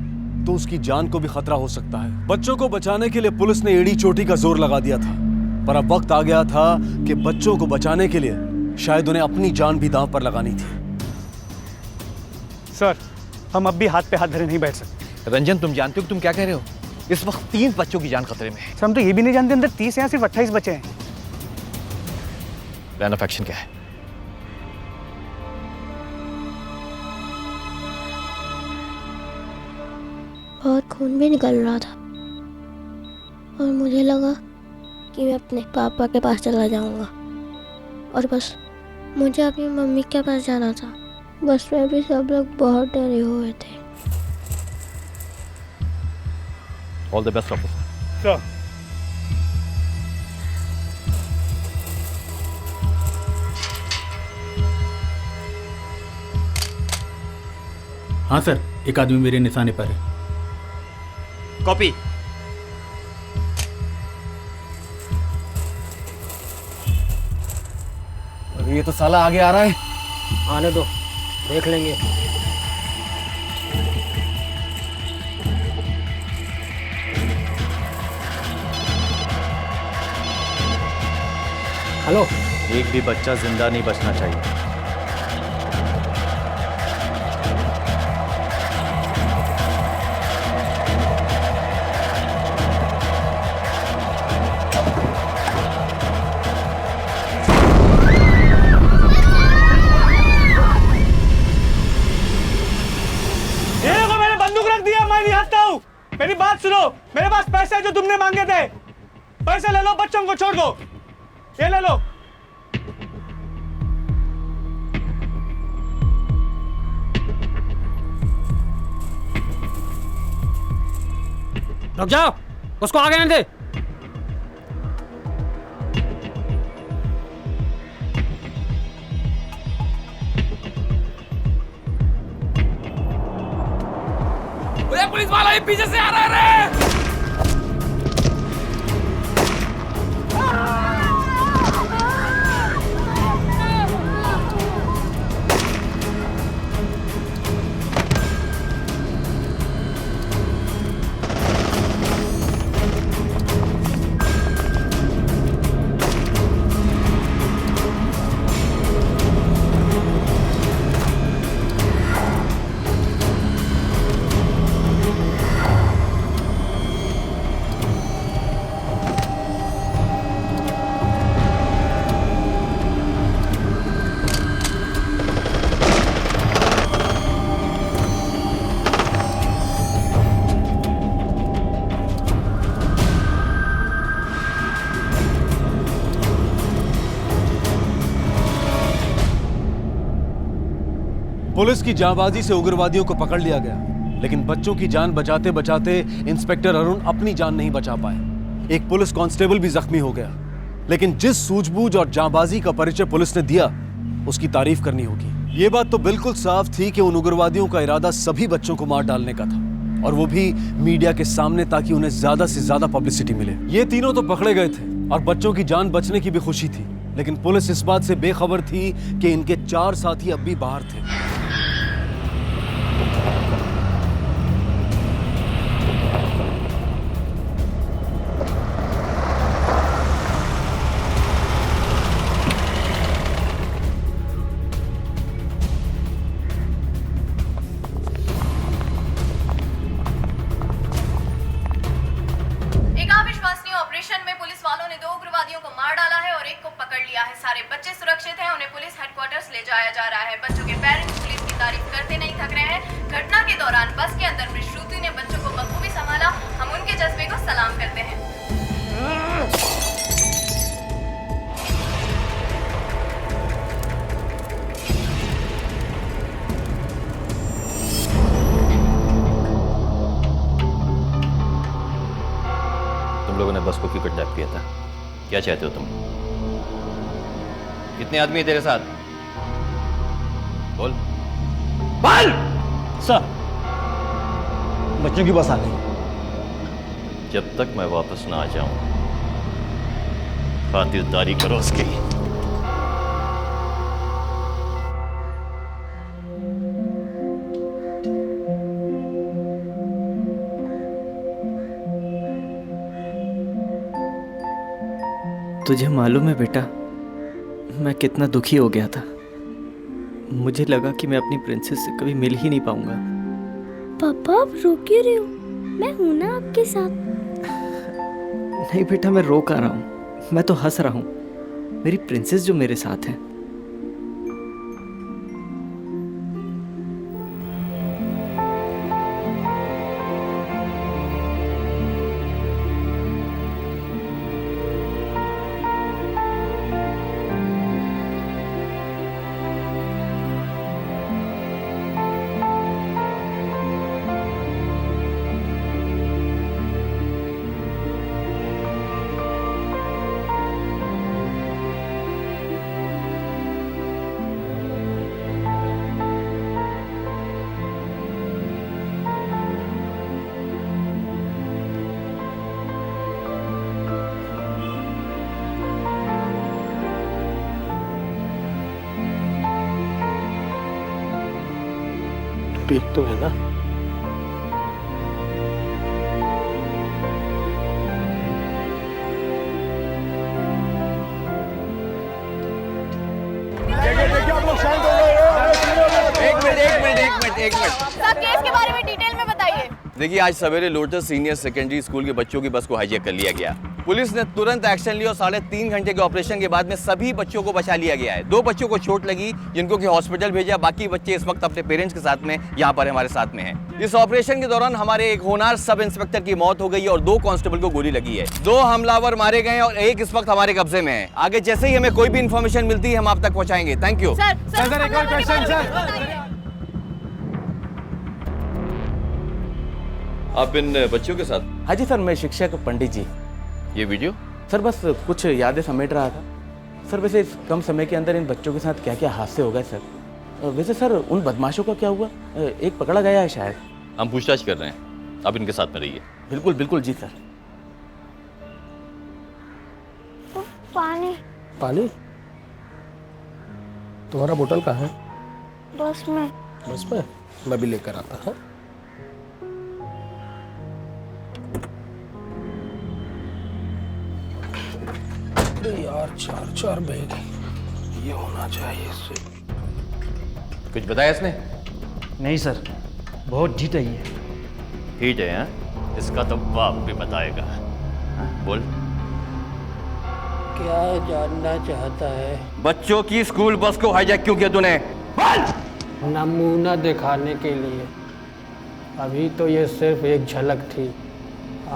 तो उसकी जान को भी खतरा हो सकता है। बच्चों को बचाने के लिए पुलिस ने एड़ी चोटी का जोर लगा दिया था, पर अब वक्त आ गया था कि बच्चों को बचाने के लिए शायद उन्हें अपनी जान भी दांव पर लगानी थी। सर, हम अब भी हाथ पे हाथ धरे नहीं बैठ सकते। रंजन, तुम जानते हो कि तुम क्या कह रहे हो? इस वक्त 3 बच्चों की जान खतरे में है। सर, हम तो ये भी नहीं जानते अंदर 30 या सिर्फ 28 बचे हैं। प्लान ऑफ एक्शन क्या है? बहुत खून भी निकल रहा था और मुझे लगा कि मैं अपने पापा के पास चला जाऊंगा और बस मुझे अपनी मम्मी के पास जाना था। बस में भी सब लोग बहुत डरे हुए थे। All the best officer. Sir, हाँ सर, एक आदमी मेरे निशाने पर है। कॉपी। अरे ये तो साला आगे आ रहा है। आने दो, देख लेंगे। हेलो। एक भी बच्चा जिंदा नहीं बचना चाहिए। मेरी बात सुनो, मेरे पास पैसे हैं जो तुमने मांगे थे। पैसे ले लो, बच्चों को छोड़ दो। ये ले लो। रुक जाओ, उसको आगे नहीं दे। पुलिस वाला ही पीछे से आ रहा है रे। पुलिस की जांबाजी से उग्रवादियों को पकड़ लिया गया, लेकिन बच्चों की जान बचाते बचाते इंस्पेक्टर अरुण अपनी जान नहीं बचा पाए। एक पुलिस कांस्टेबल भी जख्मी हो गया। लेकिन जिस सूझबूझ और जांबाजी का परिचय पुलिस ने दिया, उसकी तारीफ करनी होगी। ये बात तो बिल्कुल साफ थी कि उन उग्रवादियों का इरादा सभी बच्चों को मार डालने का था, और वो भी मीडिया के सामने, ताकि उन्हें ज्यादा से ज्यादा पब्लिसिटी मिले। ये तीनों तो पकड़े गए थे और बच्चों की जान बचने की भी खुशी थी, लेकिन पुलिस इस बात से बेखबर थी कि इनके 4 साथी अब भी बाहर थे। ऑपरेशन में पुलिस वालों ने 2 उग्रवादियों को मार डाला है और 1 को पकड़ लिया है। सारे बच्चे सुरक्षित हैं, उन्हें पुलिस हेडक्वार्टर्स ले जाया जा रहा है। बच्चों के पेरेंट्स पुलिस की तारीफ करते नहीं थक रहे हैं। घटना के दौरान बस के अंदर मिस श्रुति ने बच्चों को बखूबी संभाला। हम उनके जज्बे को सलाम करते हैं। लोगों ने बस को क्यों किडनैप किया था? क्या चाहते हो तुम? कितने आदमी है तेरे साथ? बोल। बोल! सर, बच्चों की बस आ गई। जब तक मैं वापस ना आ जाऊं, खातिरदारी करो उसकी। तुझे मालूम है बेटा, मैं कितना दुखी हो गया था। मुझे लगा कि मैं अपनी प्रिंसेस से कभी मिल ही नहीं पाऊंगा। पापा आप रो क्यों रहे हो? मैं हूं ना आपके साथ। नहीं बेटा, मैं रो कर रहा हूँ, मैं तो हंस रहा हूँ। मेरी प्रिंसेस जो मेरे साथ है। ठीक तो है ना? देखिए आप लोग शांत हो गए। एक मिनट। सब केस के बारे में डिटेल में बताइए। देखिए, आज सवेरे लोटस सीनियर सेकेंडरी स्कूल के बच्चों की बस को हाईजैक कर लिया गया। पुलिस ने तुरंत एक्शन लिया और 3.5 घंटे के ऑपरेशन के बाद में सभी बच्चों को बचा लिया गया है। 2 बच्चों को चोट लगी, जिनको कि हॉस्पिटल भेजा। बाकी बच्चे इस वक्त अपने पेरेंट्स के साथ में यहाँ पर हमारे साथ में हैं। इस ऑपरेशन के दौरान हमारे एक होनहार सब इंस्पेक्टर की मौत हो गई है और 2 कांस्टेबल को गोली लगी है। 2 हमलावर मारे गए और 1 इस वक्त हमारे कब्जे में है। आगे जैसे ही हमें कोई भी इन्फॉर्मेशन मिलती है, हम आप तक पहुँचाएंगे। Thank you. सर एक और क्वेश्चन सर। आप इन बच्चों के साथ? हाँ जी सर, मैं शिक्षक पंडित जी। ये वीडियो? सर बस कुछ यादें समेट रहा था। सर वैसे इस कम समय के अंदर इन बच्चों के साथ क्या क्या हादसे हो गए सर? वैसे सर उन बदमाशों का क्या हुआ? एक पकड़ा गया है शायद। हम पूछताछ कर रहे हैं, आप इनके साथ में रहिए। बिल्कुल बिल्कुल जी सर। पानी। पानी? तुम्हारा बोतल कहाँ है? बस में। बस में? मैं भी लेकर आता हूँ। यार 4 बैग ये होना चाहिए इससे। कुछ बताया इसने? नहीं सर, बहुत ढीठ है ये। ढीठ है? हाँ, इसका तो बाप भी बताएगा। बोल। क्या जानना चाहता है? बच्चों की स्कूल बस को हाईजैक क्यों किया तूने? बोल। नमूना दिखाने के लिए। अभी तो ये सिर्फ एक झलक थी,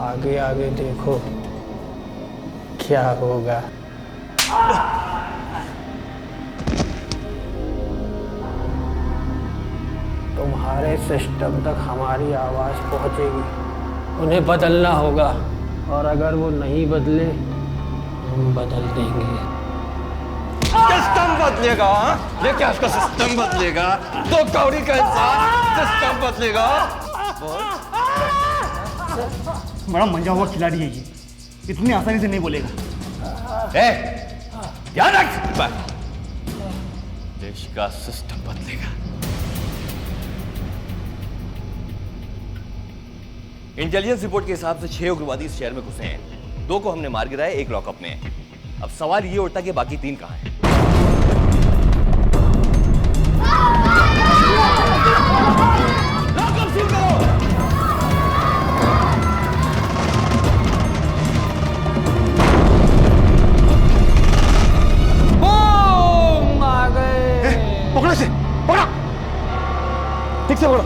आगे आगे देखो क्या होगा। तुम्हारे सिस्टम तक हमारी आवाज़ पहुंचेगी। उन्हें बदलना होगा, और अगर वो नहीं बदले हम बदल देंगे। सिस्टम बदलेगा? ये क्या उसका सिस्टम बदलेगा? तो कौड़ी का इंसान सिस्टम बदलेगा? बड़ा मंजा हुआ खिलाड़ी है ये, इतनी आसानी से नहीं बोलेगा। ध्यान रख, देश का सिस्टम बदलेगा। इंटेलिजेंस रिपोर्ट के हिसाब से 6 उग्रवादी इस शहर में घुसे हैं। 2 को हमने मार गिराया, 1 लॉकअप में है। अब सवाल ये उठता कि बाकी 3 कहां हैं? लॉकअप शुरू करो। बूम! आ गए। पकड़ो से, पकड़ो, ठीक से पकड़ो।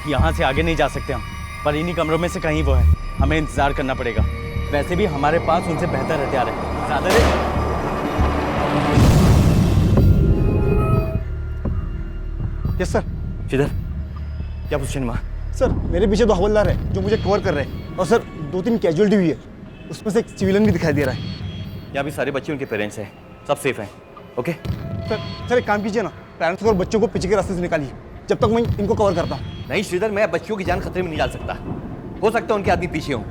यहाँ से आगे नहीं जा सकते हम, पर इन्हीं कमरों में से कहीं वो है। हमें इंतजार करना पड़ेगा। वैसे भी हमारे पास उनसे बेहतर हथियार है। ज्यादा देर यस सर। किधर? क्या पोजीशन में? सर मेरे पीछे 2 हवलदार हैं जो मुझे कवर कर रहे हैं, और सर 2-3 कैजुअलिटी हुई है, उसमें से एक सिविलियन भी दिखाई दे रहा है। यहाँ भी सारे बच्चे उनके पेरेंट्स हैं, सब सेफ हैं। ओके सर एक काम कीजिए ना, पेरेंट्स को और बच्चों को पीछे के रास्ते से निकालिए, जब तक मैं इनको कवर करता हूँ। नहीं श्रीधर, मैं बच्चियों की जान खतरे में नहीं डाल सकता। हो सकता है उनके आदमी पीछे हों।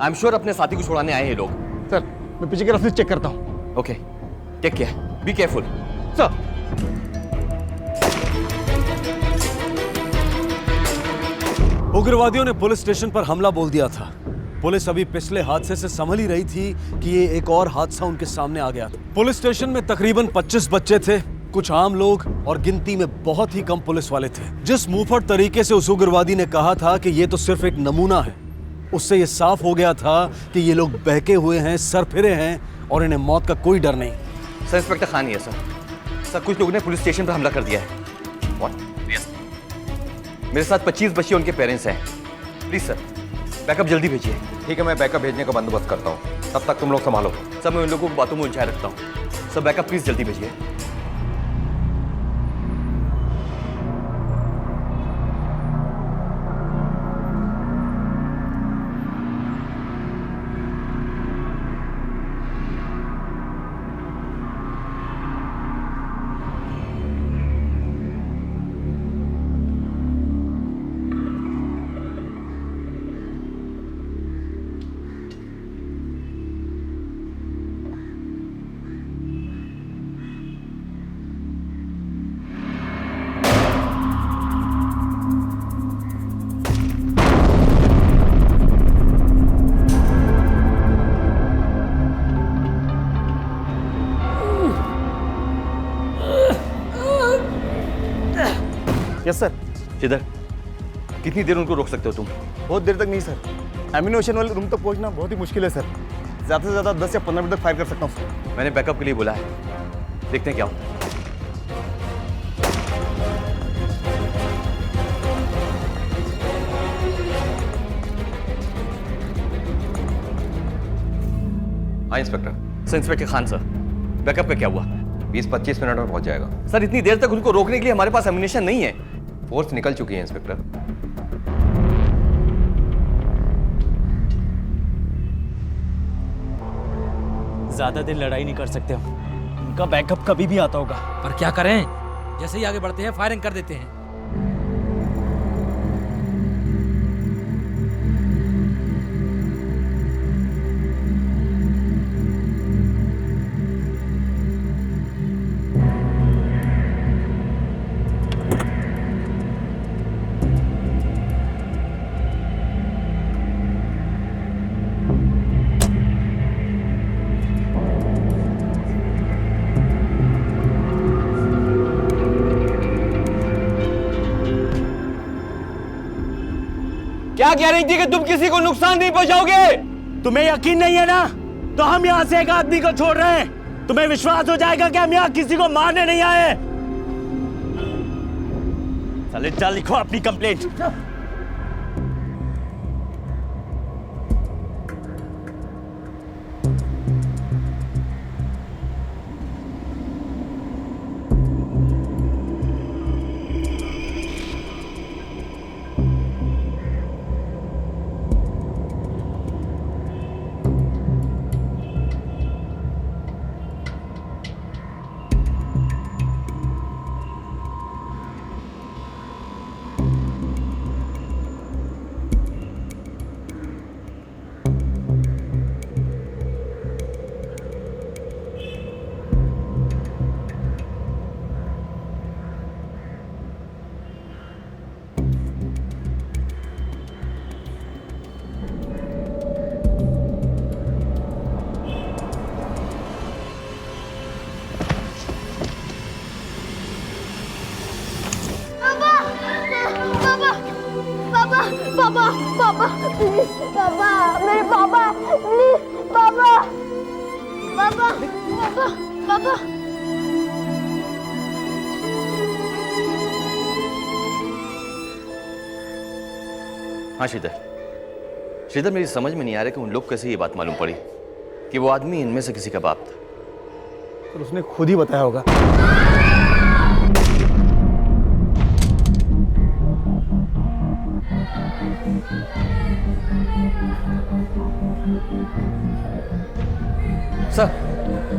आई एम श्योर अपने साथी को छुड़ाने आए हैं लोग। सर मैं पीछे के रास्ते चेक करता हूँ। Okay, take care, be careful. Sir उग्रवादियों ने पुलिस स्टेशन पर हमला बोल दिया था। पुलिस अभी पिछले हादसे से संभल ही रही थी कि ये एक और हादसा उनके सामने आ गया था। पुलिस स्टेशन में तकरीबन 25 बच्चे थे, कुछ आम लोग और गिनती में बहुत ही कम पुलिस वाले थे। जिस मुंहफट तरीके से उस उग्रवादी ने कहा था कि ये तो सिर्फ एक नमूना है, उससे ये साफ हो गया था कि ये लोग बहके हुए हैं, सरफिरे हैं और इन्हें मौत का कोई डर नहीं। सर इंस्पेक्टर खान ही है सर। सर कुछ लोगों ने पुलिस स्टेशन पर हमला कर दिया है। यस, मेरे साथ 25 बच्चे उनके पेरेंट्स हैं। प्लीज सर बैकअप जल्दी भेजिए। ठीक है, मैं बैकअप भेजने का बंदोबस्त करता हूँ, तब तक तुम लोग संभालो। सर मैं उन लोगों को बातों में उलझाए रखता हूँ। सर बैकअप प्लीज जल्दी भेजिए। Yes sir. किधर? कितनी देर उनको रोक सकते हो तुम? बहुत देर तक नहीं सर, एम्यूनेशन वाले रूम तक पहुंचना बहुत ही मुश्किल है सर। ज़्यादा से ज़्यादा 10 या 15 मिनट तक फायर कर सकता हूँ सर। मैंने बैकअप के लिए बोला है, देखते हैं क्या होता है। हाँ inspector. Sir inspector Khan sir, backup का क्या हुआ? 20-25 मिनट में पहुंच जाएगा। सर इतनी देर तक उनको रोकने के लिए हमारे पास एम्यूनेशन नहीं है। फोर्स निकल चुकी है इंस्पेक्टर। ज्यादा देर लड़ाई नहीं कर सकते हम, उनका बैकअप कभी भी आता होगा। पर क्या करें, जैसे ही आगे बढ़ते हैं फायरिंग कर देते हैं। क्या गारंटी कि तुम किसी को नुकसान नहीं पहुंचाओगे? तुम्हें यकीन नहीं है ना, तो हम यहाँ से एक आदमी को छोड़ रहे हैं। तुम्हें विश्वास हो जाएगा कि हम यहाँ किसी को मारने नहीं आए। चले चल लिखो अपनी कंप्लेंट। पापा पापा प्लीज पापा मेरे पापा प्लीज पापा पापा पापा पापा हाँ श्रीधर, श्रीधर मेरी समझ में नहीं आ रहा कि उन लोग कैसे ये बात मालूम पड़ी कि वो आदमी इनमें से किसी का बाप था। तो उसने खुद ही बताया होगा।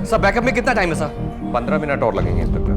सर बैकअप में कितना टाइम है सर? 15 मिनट और लगेंगे इंस्पेक्टर।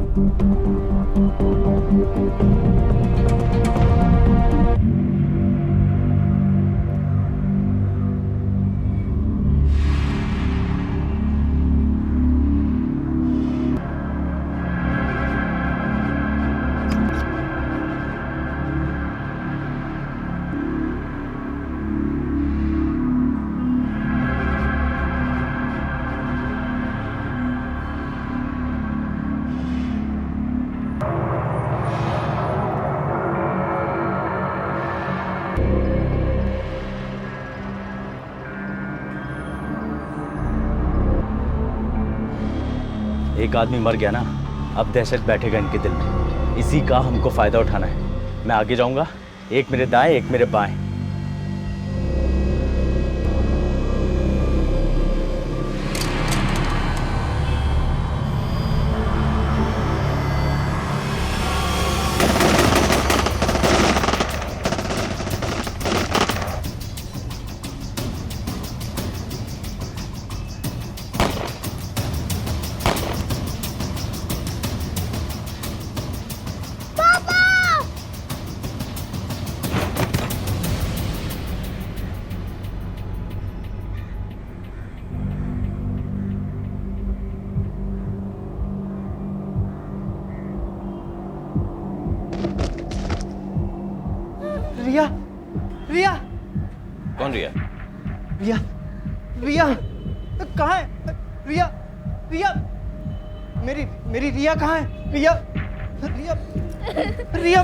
एक आदमी मर गया ना, अब दहशत बैठेगा इनके दिल में। इसी का हमको फायदा उठाना है। मैं आगे जाऊंगा, एक मेरे दाएं एक मेरे बाएं। रिया, रिया, कौन रिया? रिया, रिया, कहाँ है? रिया, रिया, मेरी रिया कहाँ है? रिया, रिया, रिया,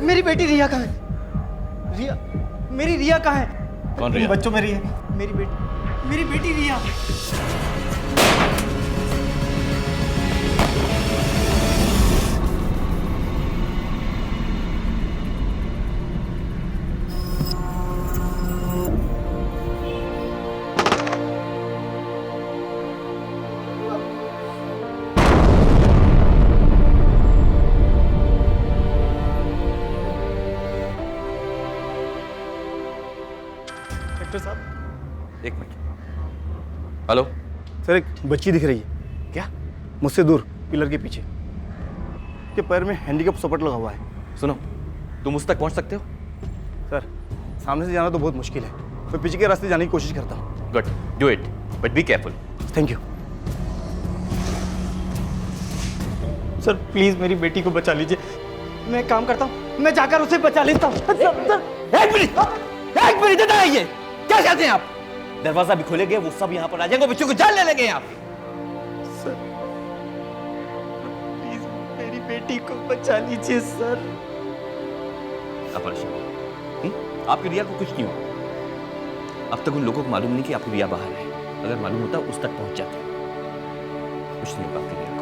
मेरी बेटी रिया कहाँ है? रिया, मेरी रिया कहाँ है? कौन रिया? बच्चों में रिया, मेरी बेटी रिया। साहब एक मिनट। हेलो सर, एक बच्ची दिख रही है। क्या? मुझसे दूर पिलर के पीछे, के पैर में हैंडीकैप सपोर्ट लगा हुआ है। सुनो, तुम उस तक पहुंच सकते हो? सर सामने से जाना तो बहुत मुश्किल है, मैं पीछे के रास्ते जाने की कोशिश करता हूँ। Good, do it, but be careful. Thank you sir, please मेरी बेटी को बचा लीजिए। मैं काम करता हूँ, मैं जाकर उसे बचा लेता हूँ। एक मिनट इधर आइए। क्या चाहते हैं आप? दरवाजा भी खोलेंगे, वो सब यहाँ पर आ जाएंगे, बच्चों को जान ले लेंगे आप। सर प्लीज मेरी बेटी को बचा लीजिए सर। आप परेशान आपकी रिया को कुछ नहीं हुआ। अब तक उन लोगों को मालूम नहीं कि आपकी रिया बाहर है। अगर मालूम होता उस तक पहुंच जाते। कुछ नहीं होगा आपकी रिया को।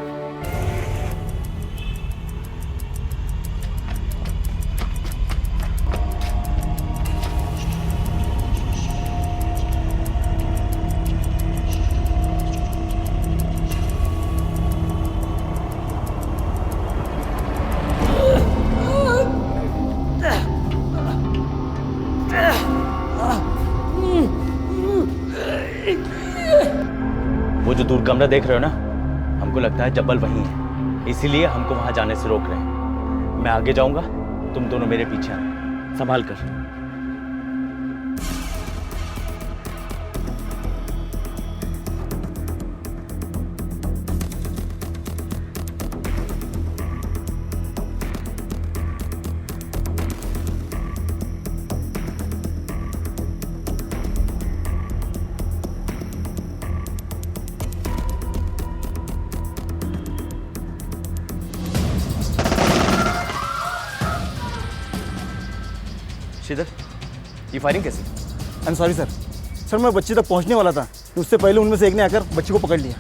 वो जो दूर कमरा देख रहे हो ना, हमको लगता है जब्बल वहीं है, इसीलिए हमको वहां जाने से रोक रहे हैं। मैं आगे जाऊंगा, तुम दोनों मेरे पीछे आना, संभाल कर। श्रीधर, ये फायरिंग कैसी? आई एम सॉरी सर, मैं बच्चे तक पहुंचने वाला था, उससे पहले उनमें से एक ने आकर बच्चे को पकड़ लिया।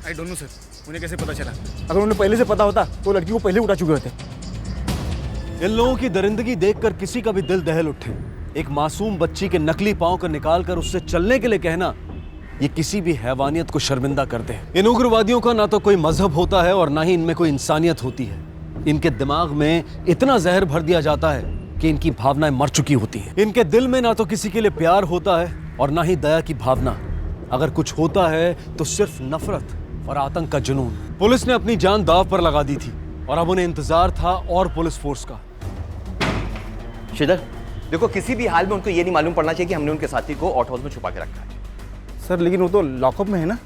आई डोंट नो सर, उन्हें कैसे पता चला? अगर उन्हें पहले से पता होता तो लड़की को पहले उठा चुके होते। इन लोगों की दरिंदगी देखकर किसी का भी दिल दहल उठे। एक मासूम बच्ची के नकली पांव को निकालकर उससे चलने के लिए कहना, ये किसी भी हैवानियत को शर्मिंदा करते हैं। इन उग्रवादियों का ना तो कोई मजहब होता है और ना ही इनमें कोई इंसानियत होती है। इनके दिमाग में इतना जहर भर दिया जाता है कि इनकी भावनाएं मर चुकी होती हैं। इनके दिल में ना तो किसी के लिए प्यार होता है और ना ही दया की भावना। अगर कुछ होता है तो सिर्फ नफरत और आतंक का जुनून। पुलिस ने अपनी जान दांव पर लगा दी थी और अब उन्हें इंतजार था और पुलिस फोर्स का। श्रीधर, देखो किसी भी हाल में उनको ये नहीं मालूम पड़ना चाहिए कि हमने उनके साथी को आउट हाउस में छुपा के रखा है। सर लेकिन वो तो लॉकअप में है ना।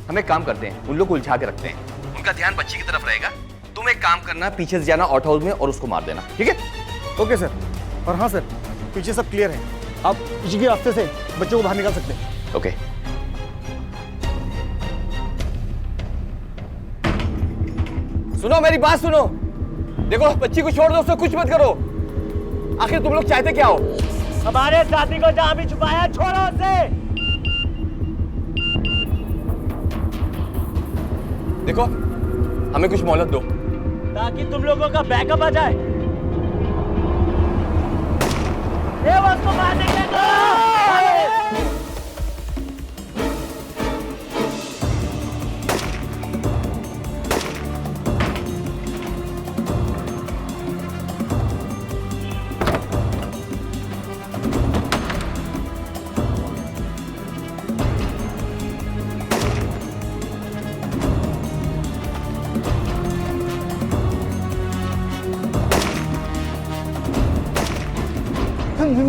हम एक काम करते हैं, उन लोग को उलझा के रखते हैं, उनका ध्यान बच्ची की तरफ रहेगा। तुम एक काम करना, पीछे से जाना आउट हाउस में और उसको मार देना, ठीक है? Okay sir. और हाँ सर, पीछे सब क्लियर है, आप पीछे के रास्ते से बच्चों को बाहर निकाल सकते हैं। ओके। सुनो मेरी बात सुनो, देखो बच्ची को छोड़ दो, उससे कुछ मत करो। आखिर तुम लोग चाहते क्या हो? हमारे साथी को जहां भी छुपाया छोड़ो उसे। देखो हमें कुछ मोहलत दो ताकि तुम लोगों का बैकअप आ जाए। ये उसको मारने के दो।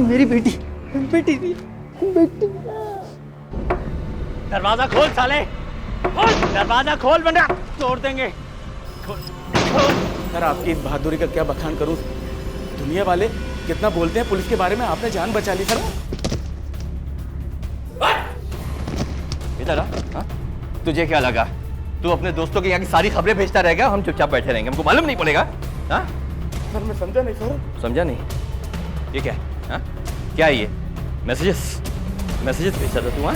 मेरी बेटी बेटी बेटी। दरवाजा खोल साले, खोल दरवाजा खोल वरना तोड़ देंगे। सर आपकी इस बहादुरी का क्या बखान करूं? दुनिया वाले कितना बोलते हैं पुलिस के बारे में, आपने जान बचा ली सर। इधर आ, हाँ? तुझे क्या लगा तू अपने दोस्तों के यहाँ की सारी खबरें भेजता रहेगा, हम चुपचाप बैठे रहेंगे, हमको मालूम नहीं पड़ेगा? हाँ? सर मैं समझा नहीं सर। समझा नहीं? ये क्या है? हाँ? क्या है ये? मैसेजेस भेजता था तू? हाँ?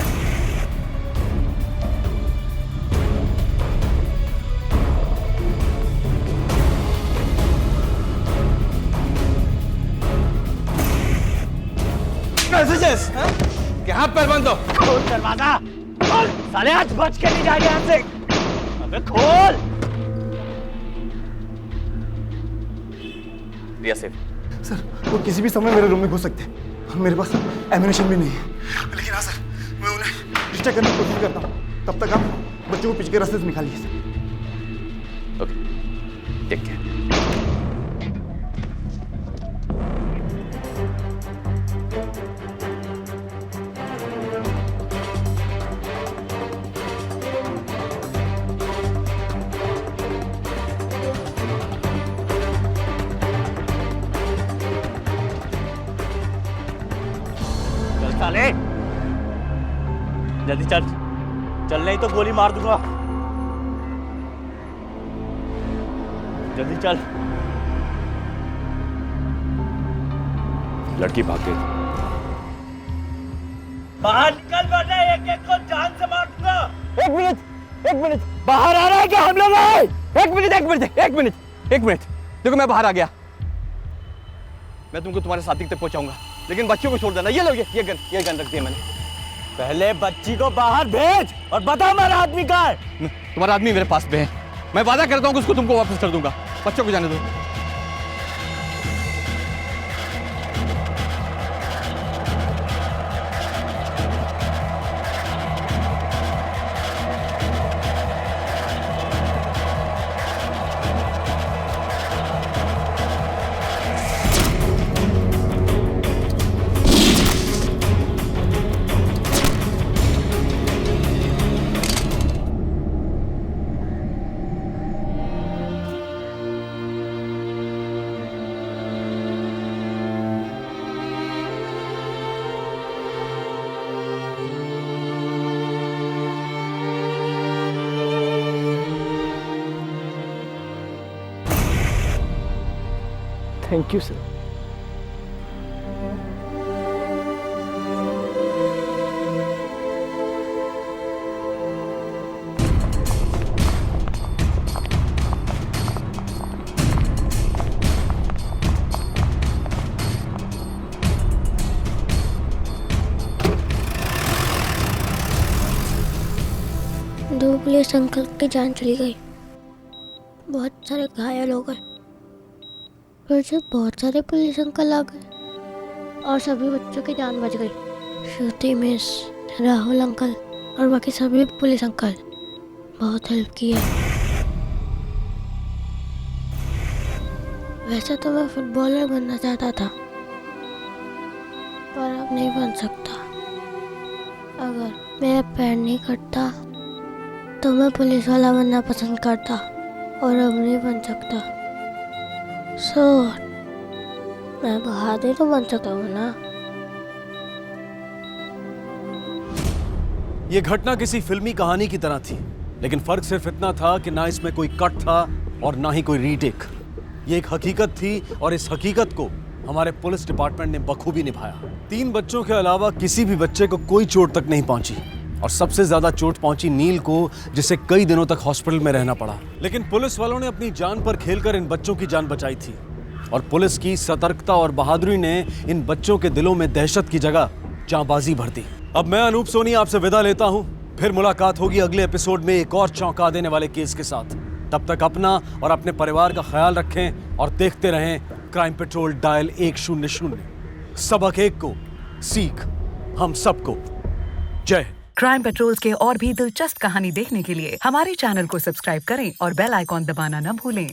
मैसेजेस? क्या हाथ पैर बंद हो? खोल दरवाजा, खोल साले, आज बच के नहीं जाएंगे यहाँ से। अबे खोल। रिया सेफ। सर वो किसी भी समय मेरे रूम में घुस सकते हैं, मेरे पास एम्यूनेशन भी नहीं है। लेकिन हाँ सर, मैं उन्हें डिस्ट्रैक्ट करने की कोशिश करता हूँ, तब तक आप बच्चों को पीछे के रास्ते से निकालिए सर। ओके, ठीक है। साले जल्दी चल, चल नहीं तो गोली मार दूंगा। जल्दी चल। लड़की भाग गई। बाहर निकल वरना एक एक को जान से मार दूंगा। एक मिनट, बाहर आ रहा है क्या हम लोग आए? एक मिनट, देखो मैं बाहर आ गया। मैं तुमको तुम्हारे साथी तक पहुंचाऊंगा, लेकिन बच्चियों को छोड़ देना। ये लो, ये गन रख दिया मैंने। पहले बच्ची को बाहर भेज और बता हमारा आदमी कहाँ है। तुम्हारा आदमी मेरे पास में है, मैं वादा करता हूँ कि उसको तुमको वापस कर दूंगा। बच्चों को जाने दो। Thank you sir. दो पुलिस अंकल की जान चली गई, बहुत सारे घायल हो गए। फिर से बहुत सारे पुलिस अंकल आ गए और सभी बच्चों की जान बच गई। श्रुति मिस, राहुल अंकल और बाकी सभी पुलिस अंकल बहुत हेल्प की है। वैसे तो मैं फुटबॉलर बनना चाहता था, पर अब नहीं बन सकता। अगर मेरा पैर नहीं कटता तो मैं पुलिस वाला बनना पसंद करता, और अब नहीं बन सकता। मैं बहादुर तो बन सकता हूँ ना। ये घटना किसी फिल्मी कहानी की तरह थी, लेकिन फर्क सिर्फ इतना था कि ना इसमें कोई कट था और ना ही कोई रीटेक। ये एक हकीकत थी और इस हकीकत को हमारे पुलिस डिपार्टमेंट ने बखूबी निभाया। 3 बच्चों के अलावा किसी भी बच्चे को कोई चोट तक नहीं पहुंची, और सबसे ज्यादा चोट पहुंची नील को, जिसे कई दिनों तक हॉस्पिटल में रहना पड़ा। लेकिन पुलिस वालों ने अपनी जान पर खेलकर इन बच्चों की जान बचाई थी, और पुलिस की सतर्कता और बहादुरी ने इन बच्चों के दिलों में दहशत की जगह जांबाजी भर दी। अब मैं अनूप सोनी आपसे विदा लेता हूं, फिर मुलाकात होगी अगले एपिसोड में एक और चौंका देने वाले केस के साथ। तब तक अपना और अपने परिवार का ख्याल रखें और देखते रहें क्राइम पेट्रोल डायल 100। सबक एक को, सीख हम सबको। जय हिंद। क्राइम पेट्रोल के और भी दिलचस्प कहानी देखने के लिए हमारे चैनल को सब्सक्राइब करें और बेल आइकॉन दबाना न भूलें।